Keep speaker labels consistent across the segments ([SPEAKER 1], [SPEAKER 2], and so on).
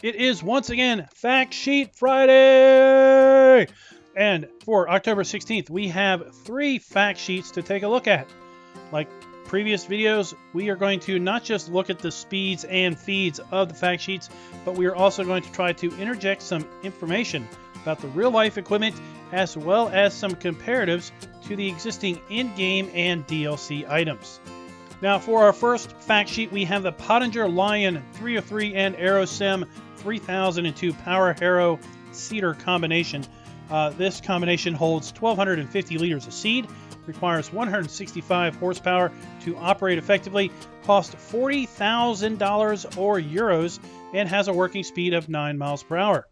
[SPEAKER 1] It is once again Fact Sheet Friday! And for October 16th, we have 3 fact sheets to take a look at. Like previous videos, we are going to not just look at the speeds and feeds of the fact sheets, but we are also going to try to interject some information about the real-life equipment, as well as some comparatives to the existing in-game and DLC items. Now, for our first fact sheet, we have the Pottinger Lion 303 and AeroSem 3002 Power Harrow seeder combination. This combination holds 1,250 liters of seed, requires 165 horsepower to operate effectively, costs $40,000 or euros, and has a working speed of 9 miles per hour.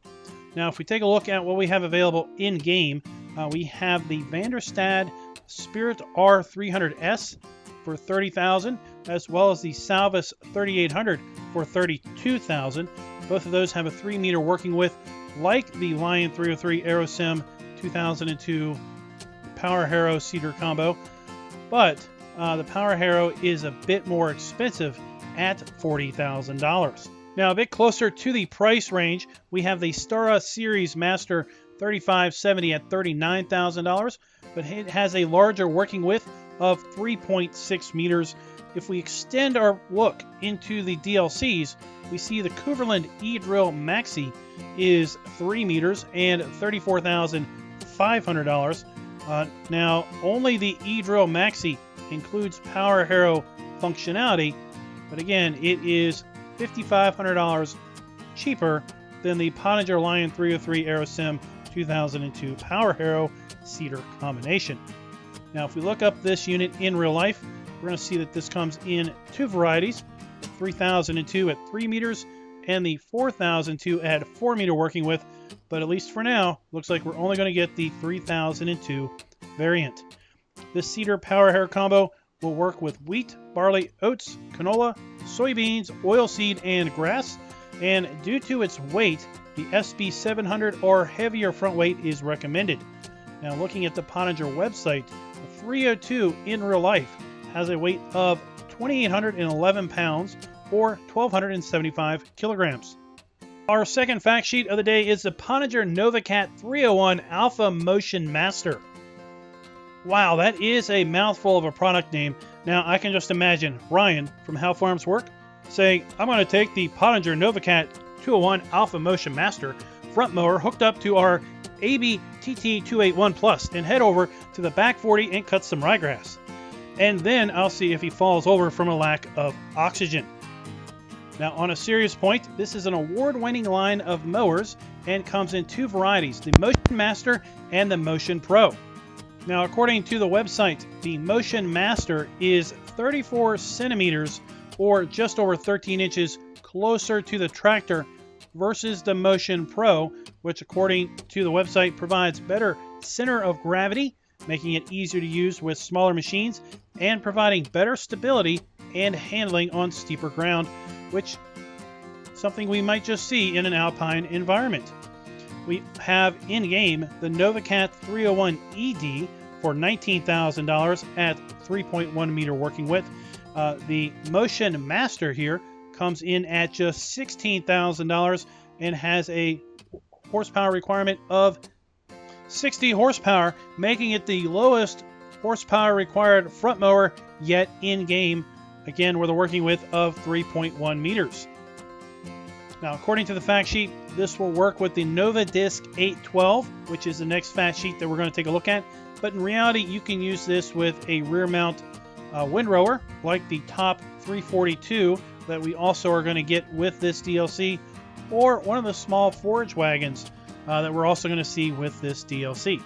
[SPEAKER 1] Now, if we take a look at what we have available in-game, we have the Vanderstad Spirit R300S for $30,000, as well as the Salvis 3800 for $32,000. Both of those have a 3-meter working width, like the Lion 303 AeroSem 2002 Power Harrow seeder combo, but the Power Harrow is a bit more expensive at $40,000. Now, a bit closer to the price range, we have the Stara Series Master 3570 at $39,000, but it has a larger working width of 3.6 meters. If we extend our look into the DLCs, we see the Cooverland E-Drill Maxi is 3 meters and $34,500. Now, only the E-Drill Maxi includes Power Harrow functionality, but again, it is $5,500 cheaper than the Pottinger Lion 303 AeroSem 2002 Power Harrow seeder combination. Now, if we look up this unit in real life, we're going to see that this comes in 2 varieties, 3002 at 3 meters and the 4002 at 4 meter working width, but at least for now, looks like we're only going to get the 3002 variant. This seeder Power Harrow combo will work with wheat, barley, oats, canola, soybeans, oilseed, and grass, and due to its weight, the SB 700 or heavier front weight is recommended. Now, looking at the Pottinger website, the 302 in real life has a weight of 2,811 pounds or 1,275 kilograms. Our second fact sheet of the day is the Pottinger Novacat 301 Alpha Motion Master. Wow, that is a mouthful of a product name. Now, I can just imagine Ryan from How Farms Work saying, I'm going to take the Pottinger Novacat 201 Alpha Motion Master front mower hooked up to our AB TT281 Plus and head over to the back 40 and cut some ryegrass. And then I'll see if he falls over from a lack of oxygen. Now, on a serious point, this is an award-winning line of mowers and comes in 2 varieties, the Motion Master and the Motion Pro. Now, according to the website, the Motion Master is 34 centimeters or just over 13 inches closer to the tractor versus the Motion Pro, which according to the website provides better center of gravity, making it easier to use with smaller machines and providing better stability and handling on steeper ground, which is something we might just see in an Alpine environment. We have in-game the Novacat 301 ED for $19,000 at 3.1 meter working width. The Motion Master here comes in at just $16,000 and has a horsepower requirement of 60 horsepower, making it the lowest horsepower required front mower yet in-game, again with a working width of 3.1 meters. Now, according to the fact sheet, this will work with the Novadisk 812, which is the next fact sheet that we're going to take a look at, but in reality, you can use this with a rear mount windrower like the Top 342 that we also are going to get with this DLC, or one of the small forage wagons that we're also going to see with this DLC.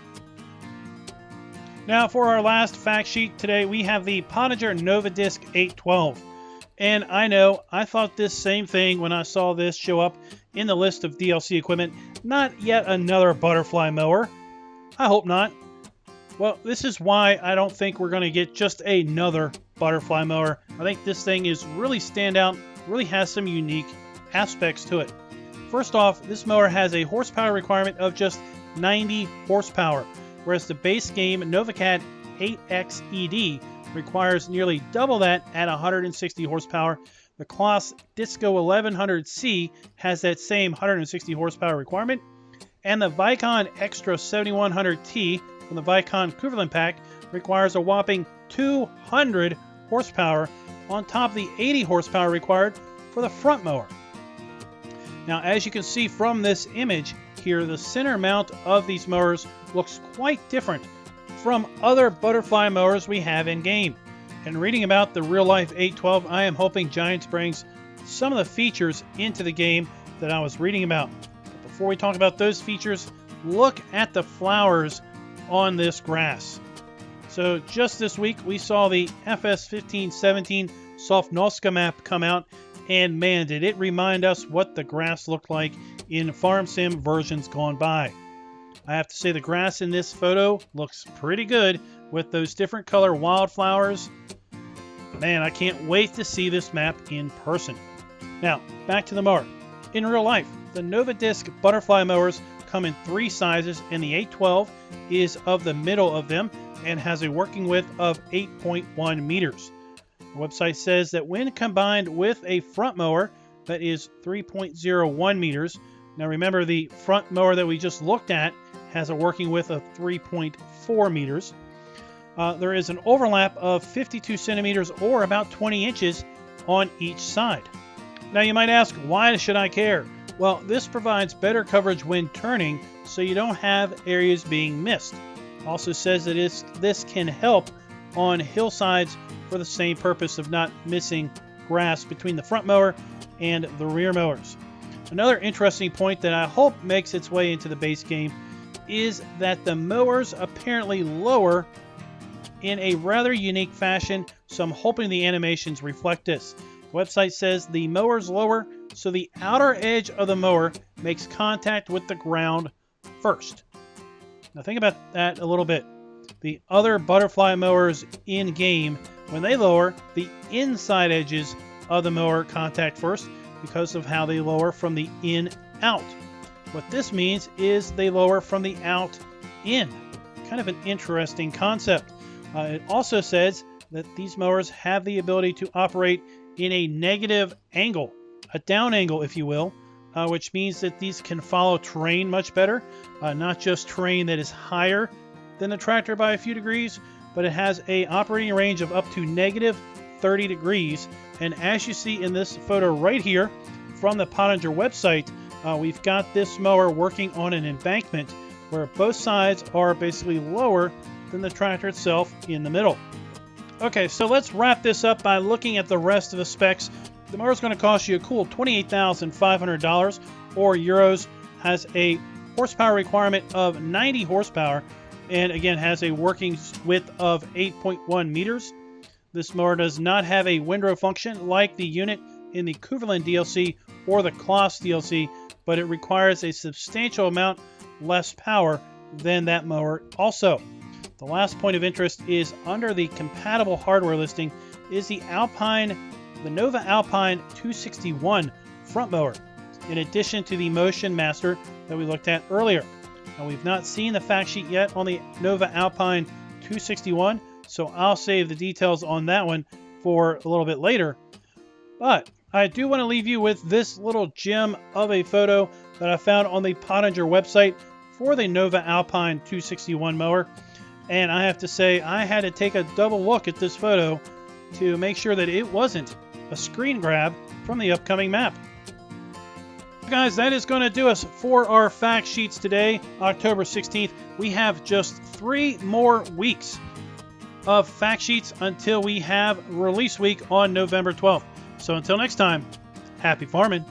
[SPEAKER 1] Now, for our last fact sheet today, we have the Pottinger Novadisk 812. And I know, I thought this same thing when I saw this show up in the list of DLC equipment. Not yet another butterfly mower. I hope not. Well, this is why I don't think we're going to get just another butterfly mower. I think this thing is really standout, really has some unique aspects to it. First off, this mower has a horsepower requirement of just 90 horsepower, whereas the base game Novacat 8X ED requires nearly double that at 160 horsepower. The Kloss Disco 1100C has that same 160 horsepower requirement, and the Vicon Extra 7100T from the Vicon equivalent pack requires a whopping 200 horsepower on top of the 80 horsepower required for the front mower. Now, as you can see from this image here, the center mount of these mowers looks quite different from other butterfly mowers we have in game. And reading about the real-life 812, I am hoping Giants brings some of the features into the game that I was reading about. But before we talk about those features, look at the flowers on this grass. So just this week, we saw the FS1517 Sosnovska map come out, and man, did it remind us what the grass looked like in Farm Sim versions gone by. I have to say the grass in this photo looks pretty good with those different color wildflowers. Man, I can't wait to see this map in person. Now, back to the mower. In real life, the Novadisk butterfly mowers come in 3 sizes, and the 812 is of the middle of them and has a working width of 8.1 meters. The website says that when combined with a front mower that is 3.01 meters, now remember the front mower that we just looked at has a working width of 3.4 meters. There is an overlap of 52 centimeters or about 20 inches on each side. Now you might ask, why should I care? Well, this provides better coverage when turning, so you don't have areas being missed. Also says that this can help on hillsides for the same purpose of not missing grass between the front mower and the rear mowers. Another interesting point that I hope makes its way into the base game is that the mowers apparently lower in a rather unique fashion, so I'm hoping the animations reflect this. The website says the mowers lower so the outer edge of the mower makes contact with the ground first. Now think about that a little bit. The other butterfly mowers in game, when they lower, the inside edges of the mower contact first because of how they lower from the in out. What this means is they lower from the out in. Kind of an interesting concept. It also says that these mowers have the ability to operate in a negative angle, a down angle if you will, which means that these can follow terrain much better, not just terrain that is higher than the tractor by a few degrees, but it has a operating range of up to negative 30 degrees. And as you see in this photo right here from the Pottinger website, we've got this mower working on an embankment where both sides are basically lower than the tractor itself in the middle. Okay, so let's wrap this up by looking at the rest of the specs. The mower is going to cost you a cool $28,500 or euros, has a horsepower requirement of 90 horsepower, and again has a working width of 8.1 meters. This mower does not have a windrow function like the unit in the Kuverland DLC or the Kloss DLC, but it requires a substantial amount less power than that mower also. The last point of interest is under the compatible hardware listing is the Nova Alpine 261 front mower, in addition to the Motion Master that we looked at earlier. Now we've not seen the fact sheet yet on the Nova Alpine 261, so I'll save the details on that one for a little bit later. But I do want to leave you with this little gem of a photo that I found on the Pottinger website for the Nova Alpine 261 mower. And I have to say, I had to take a double look at this photo to make sure that it wasn't a screen grab from the upcoming map. Guys, that is going to do us for our fact sheets today, October 16th. We have just 3 more weeks of fact sheets until we have release week on November 12th. So until next time, happy farming.